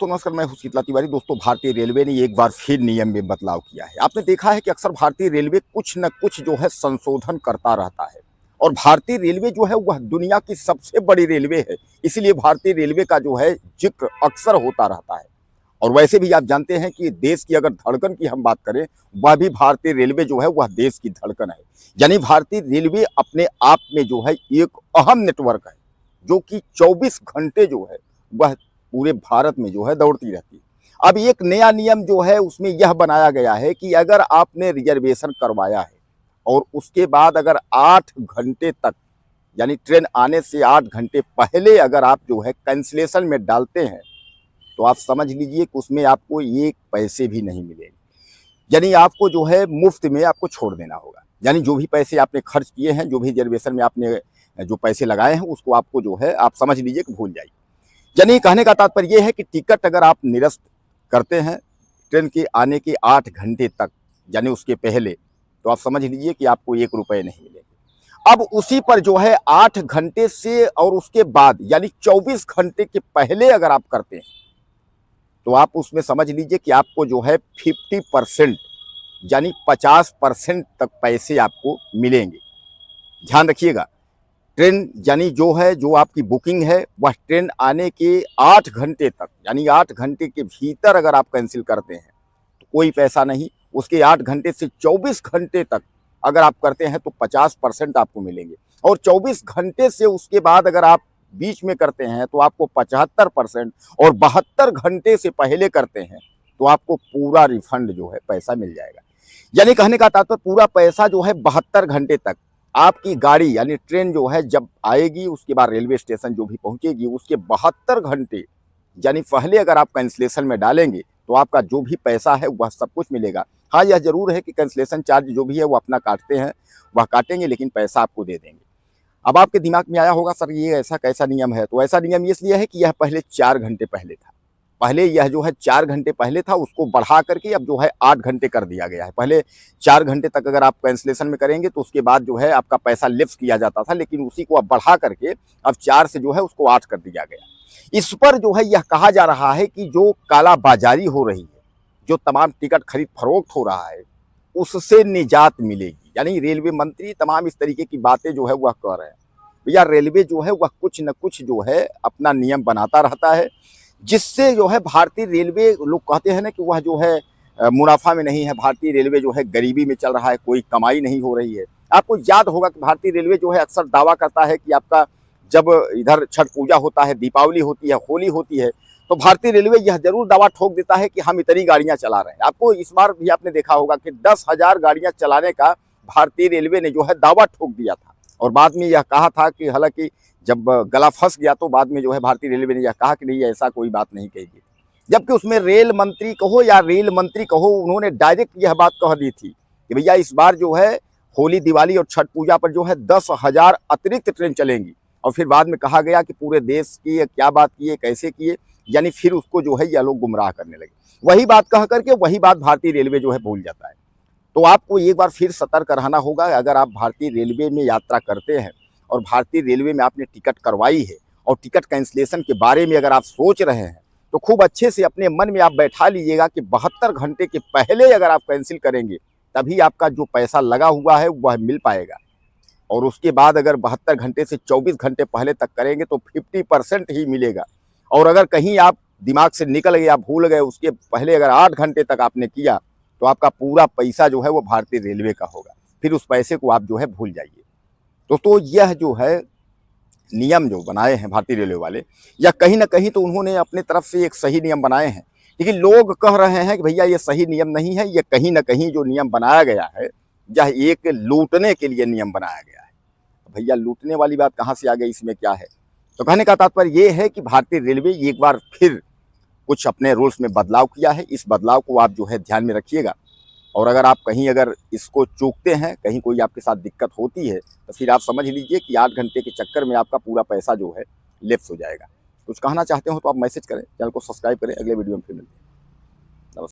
दोस्तों नमस्कार, मैं हूं शीतला तिवारी। दोस्तों, भारतीय रेलवे ने एक बार फिर नियम में बदलाव किया है। आपने देखा है कि अक्सर भारतीय रेलवे कुछ न कुछ जो है संशोधन करता रहता है और भारतीय रेलवे जो है वह दुनिया की सबसे बड़ी रेलवे है। इसीलिए भारतीय रेलवे का जो है जिक्र अक्सर होता रहता है। और वैसे भी आप जानते हैं कि देश की अगर धड़कन की हम बात करें, वह भी भारतीय रेलवे जो है वह देश की धड़कन है। यानी भारतीय रेलवे अपने आप में जो है एक अहम नेटवर्क है, जो कि 24 घंटे जो है वह पूरे भारत में जो है दौड़ती रहती है। अब एक नया नियम जो है उसमें यह बनाया गया है कि अगर आपने रिजर्वेशन करवाया है और उसके बाद अगर 8 घंटे तक, यानी ट्रेन आने से 8 घंटे पहले अगर आप जो है कैंसिलेशन में डालते हैं, तो आप समझ लीजिए कि उसमें आपको एक पैसे भी नहीं मिलेंगे। यानी आपको जो है मुफ्त में आपको छोड़ देना होगा। यानी जो भी पैसे आपने खर्च किए हैं, जो भी रिजर्वेशन में आपने जो पैसे लगाए हैं, उसको आपको जो है आप समझ लीजिए कि भूल जाइए। यानी कहने का तात्पर्य यह है कि टिकट अगर आप निरस्त करते हैं ट्रेन के आने के 8 घंटे तक, यानी उसके पहले, तो आप समझ लीजिए कि आपको 1 रुपये नहीं मिलेंगे। अब उसी पर जो है 8 घंटे से और उसके बाद यानी 24 घंटे के पहले अगर आप करते हैं, तो आप उसमें समझ लीजिए कि आपको जो है 50% यानी 50% तक पैसे आपको मिलेंगे। ध्यान रखिएगा, ट्रेन यानी जो है जो आपकी बुकिंग है वह ट्रेन आने के 8 घंटे तक, यानी 8 घंटे के भीतर अगर आप कैंसिल करते हैं तो कोई पैसा नहीं। उसके 8 घंटे से 24 घंटे तक अगर आप करते हैं तो 50% आपको मिलेंगे। और 24 घंटे से उसके बाद अगर आप बीच में करते हैं तो आपको 75%, और 72 घंटे से पहले करते हैं तो आपको पूरा रिफंड जो है पैसा मिल जाएगा। यानी कहने का तात्पर्य पूरा पैसा जो है 72 घंटे तक आपकी गाड़ी यानी ट्रेन जो है जब आएगी, उसके बाद रेलवे स्टेशन जो भी पहुंचेगी, उसके 72 घंटे यानी पहले अगर आप कैंसिलेशन में डालेंगे तो आपका जो भी पैसा है वह सब कुछ मिलेगा। हाँ, यह जरूर है कि कैंसिलेशन चार्ज जो भी है वो अपना काटते हैं, वह काटेंगे, लेकिन पैसा आपको दे देंगे। अब आपके दिमाग में आया होगा, सर ये ऐसा कैसा नियम है? तो ऐसा नियम इसलिए है कि यह पहले 4 घंटे पहले था। पहले यह जो है 4 घंटे पहले था, उसको बढ़ा करके अब जो है 8 घंटे कर दिया गया है। पहले 4 घंटे तक अगर आप कैंसिलेशन में करेंगे तो उसके बाद जो है आपका पैसा लेफ्ट किया जाता था, लेकिन उसी को अब बढ़ा करके अब 4 से जो है उसको 8 कर दिया गया। इस पर जो है यह कहा जा रहा है कि जो कालाबाजारी हो रही है, जो तमाम टिकट खरीद फरोख्त हो रहा है, उससे निजात मिलेगी। यानी रेलवे मंत्री तमाम इस तरीके की बातें जो है वह कह रहे हैं। भैया, रेलवे जो है वह कुछ न कुछ जो है अपना नियम बनाता रहता है, जिससे जो है भारतीय रेलवे, लोग कहते हैं ना कि वह जो है मुनाफा में नहीं है, भारतीय रेलवे जो है गरीबी में चल रहा है, कोई कमाई नहीं हो रही है। आपको याद होगा कि भारतीय रेलवे जो है अक्सर दावा करता है कि आपका जब इधर छठ पूजा होता है, दीपावली होती है, होली होती है, तो भारतीय रेलवे यह जरूर दावा ठोक देता है कि हम इतनी गाड़ियां चला रहे हैं। आपको इस बार भी आपने देखा होगा कि 10,000 गाड़ियां चलाने का भारतीय रेलवे ने जो है दावा ठोक दिया था, और बाद में यह कहा था कि हालांकि जब गला फंस गया तो बाद में जो है भारतीय रेलवे ने यह कहा कि नहीं, ऐसा कोई बात नहीं कही गई। जबकि उसमें रेल मंत्री कहो या रेल मंत्री कहो, उन्होंने डायरेक्ट यह बात कह दी थी कि भैया इस बार जो है होली, दिवाली और छठ पूजा पर जो है 10,000 अतिरिक्त ट्रेन चलेंगी। और फिर बाद में कहा गया कि पूरे देश की क्या बात किए, कैसे किए, यानी फिर उसको जो है यह लोग गुमराह करने लगे। वही बात कह करके वही बात भारतीय रेलवे जो है भूल जाता है। तो आपको एक बार फिर सतर्क रहना होगा। अगर आप भारतीय रेलवे में यात्रा करते हैं और भारतीय रेलवे में आपने टिकट करवाई है और टिकट कैंसिलेशन के बारे में अगर आप सोच रहे हैं, तो खूब अच्छे से अपने मन में आप बैठा लीजिएगा कि 72 घंटे के पहले अगर आप कैंसिल करेंगे तभी आपका जो पैसा लगा हुआ है वह मिल पाएगा। और उसके बाद अगर 72 घंटे से 24 घंटे पहले तक करेंगे तो 50% ही मिलेगा। और अगर कहीं आप दिमाग से निकल गए, आप भूल गए, उसके पहले अगर 8 घंटे तक आपने किया तो आपका पूरा पैसा जो है वो भारतीय रेलवे का होगा। फिर उस पैसे को आप जो है भूल जाइए। दोस्तों, यह जो है नियम जो बनाए हैं भारतीय रेलवे वाले, या कहीं ना कहीं तो उन्होंने अपने तरफ से एक सही नियम बनाए हैं, लेकिन लोग कह रहे हैं कि भैया ये सही नियम नहीं है, ये कहीं ना कहीं जो नियम बनाया गया है यह एक लूटने के लिए नियम बनाया गया है। भैया, लूटने वाली बात कहाँ से आ गई, इसमें क्या है? तो कहने का तात्पर्य ये है कि भारतीय रेलवे एक बार फिर कुछ अपने रूल्स में बदलाव किया है। इस बदलाव को आप जो है ध्यान में रखिएगा, और अगर आप कहीं अगर इसको चूकते हैं, कहीं कोई आपके साथ दिक्कत होती है, तो फिर आप समझ लीजिए कि 8 घंटे के चक्कर में आपका पूरा पैसा जो है लेफ्ट हो जाएगा। कुछ कहना चाहते हो तो आप मैसेज करें, चैनल को सब्सक्राइब करें। अगले वीडियो में फिर मिलते हैं।